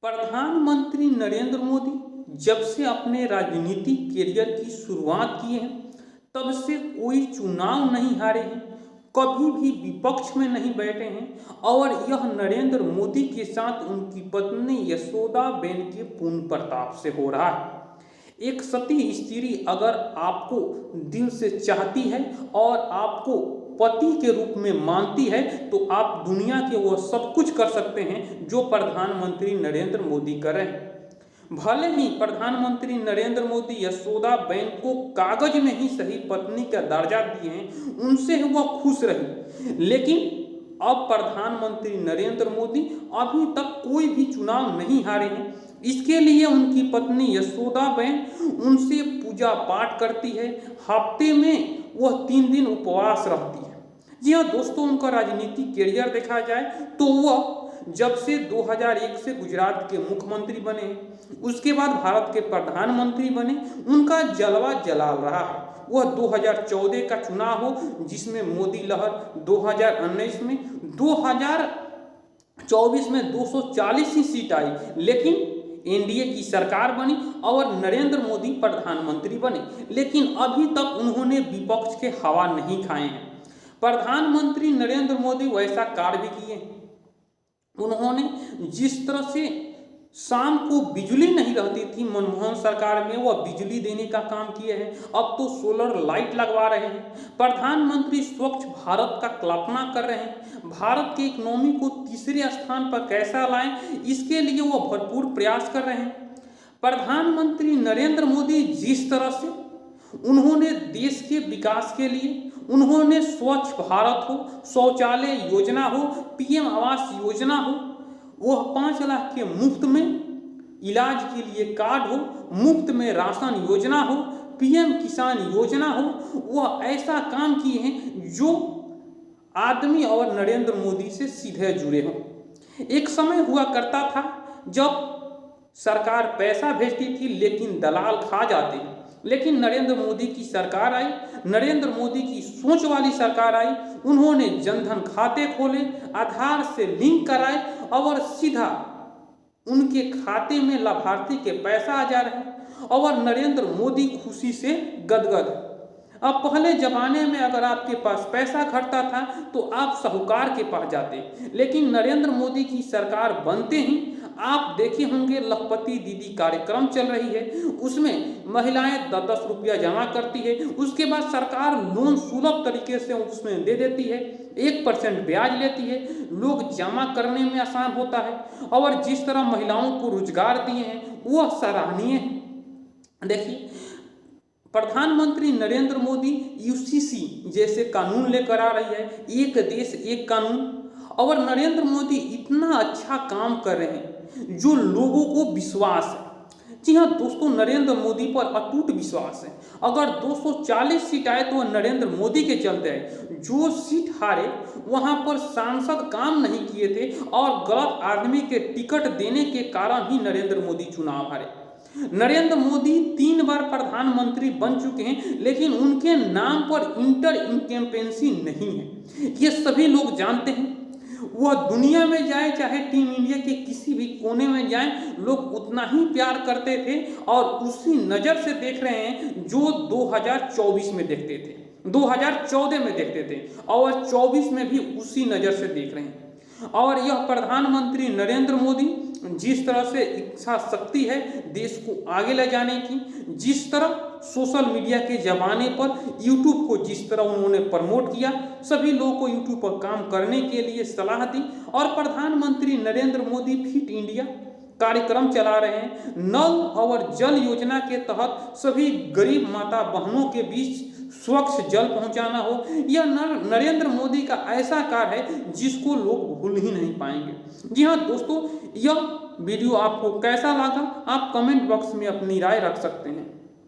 प्रधानमंत्री नरेंद्र मोदी जब से अपने राजनीतिक कैरियर की शुरुआत की है तब से कोई चुनाव नहीं हारे हैं, कभी भी विपक्ष में नहीं बैठे हैं और यह नरेंद्र मोदी के साथ उनकी पत्नी यशोदाबेन के पूर्ण प्रताप से हो रहा है। एक सती स्त्री अगर आपको दिल से चाहती है और आपको पति के रूप में मानती है तो आप दुनिया के वो सब कुछ कर सकते हैं जो प्रधानमंत्री नरेंद्र मोदी कर रहे हैं। भले ही प्रधानमंत्री नरेंद्र मोदी यशोदाबेन को कागज में ही सही पत्नी का दर्जा दिए हैं, उनसे वह खुश रही, लेकिन अब प्रधानमंत्री नरेंद्र मोदी अभी तक कोई भी चुनाव नहीं हारे हैं। इसके लिए उनकी पत्नी यशोदाबेन उनसे पूजा पाठ करती है, हफ्ते में वह 3 दिन उपवास रहती है। जी हाँ दोस्तों, उनका राजनीतिक कैरियर देखा जाए तो वह जब से 2001 से गुजरात के मुख्यमंत्री बने, उसके बाद भारत के प्रधानमंत्री बने, उनका जलवा जलाल रहा है। वह 2014 का चुनाव हो जिसमें मोदी लहर 2019 में 2024 में 240 ही सीट आई, लेकिन एनडीए की सरकार बनी और नरेंद्र मोदी प्रधानमंत्री बने, लेकिन अभी तक उन्होंने विपक्ष के हवा नहीं खाए हैं। प्रधानमंत्री नरेंद्र मोदी वैसा कार्य भी किए। उन्होंने जिस तरह से शाम को बिजली नहीं रहती थी मनमोहन सरकार में, वह बिजली देने का काम किए हैं। अब तो सोलर लाइट लगवा रहे हैं। प्रधानमंत्री स्वच्छ भारत का कल्पना कर रहे हैं। भारत की इकोनॉमी को तीसरे स्थान पर कैसा लाएं, इसके लिए वह भरपूर प्रयास कर रहे हैं। प्रधानमंत्री नरेंद्र मोदी जिस तरह से उन्होंने देश के विकास के लिए उन्होंने स्वच्छ भारत हो, शौचालय योजना हो, पीएम आवास योजना हो, वह 5 लाख के मुफ्त में इलाज के लिए कार्ड हो, मुफ्त में राशन योजना हो, पीएम किसान योजना हो, वह ऐसा काम किए हैं जो आदमी और नरेंद्र मोदी से सीधे जुड़े हों। एक समय हुआ करता था जब सरकार पैसा भेजती थी लेकिन दलाल खा जाते हैं, लेकिन नरेंद्र मोदी की सरकार आई, नरेंद्र मोदी की सोच वाली सरकार आई। उन्होंने जनधन खाते खोले, आधार से लिंक कराए और सीधा उनके खाते में लाभार्थी के पैसा आ जा रहे हैं और नरेंद्र मोदी खुशी से गदगद। अब पहले जमाने में अगर आपके पास पैसा घटता था तो आप साहूकार के पास जाते, लेकिन नरेंद्र मोदी की सरकार बनते ही आप देखे होंगे लखपति दीदी कार्यक्रम चल रही है, उसमें महिलाएं 10-10 रुपया जमा करती है, उसके बाद सरकार लोन सुलभ तरीके से उसमें दे देती है, 1% ब्याज लेती है, लोग जमा करने में आसान होता है और जिस तरह महिलाओं को रोजगार दिए हैं वह सराहनीय है। देखिए प्रधानमंत्री नरेंद्र मोदी यूसीसी जैसे कानून लेकर आ रही है, एक देश एक कानून, और नरेंद्र मोदी इतना अच्छा काम कर रहे हैं जो लोगों को विश्वास है। जी हाँ दोस्तों, नरेंद्र मोदी पर अटूट विश्वास है। अगर 240 सीट आए तो वह नरेंद्र मोदी के चलते है। जो सीट हारे वहां पर सांसद काम नहीं किए थे और गलत आदमी के टिकट देने के कारण ही नरेंद्र मोदी चुनाव हारे। नरेंद्र मोदी 3 बार प्रधानमंत्री बन चुके हैं, लेकिन उनके नाम पर इंटर इनकम्बेंसी नहीं है, ये सभी लोग जानते हैं। वह दुनिया में जाए चाहे टीम इंडिया के किसी भी कोने में जाए, लोग उतना ही प्यार करते थे और उसी नज़र से देख रहे हैं जो 2024 में देखते थे, 2014 में देखते थे और 24 में भी उसी नज़र से देख रहे हैं। और यह प्रधानमंत्री नरेंद्र मोदी जिस तरह से इच्छा शक्ति है देश को आगे ले जाने की, जिस तरह सोशल मीडिया के ज़माने पर यूट्यूब को जिस तरह उन्होंने प्रमोट किया, सभी लोगों को यूट्यूब पर काम करने के लिए सलाह दी और प्रधानमंत्री नरेंद्र मोदी फिट इंडिया कार्यक्रम चला रहे हैं। नल और जल योजना के तहत सभी गरीब माता बहनों के बीच स्वच्छ जल पहुंचाना हो, यह नरेंद्र मोदी का ऐसा कार्य है जिसको लोग भूल ही नहीं पाएंगे। जी हाँ दोस्तों, यह वीडियो आपको कैसा लगा आप कमेंट बॉक्स में अपनी राय रख सकते हैं।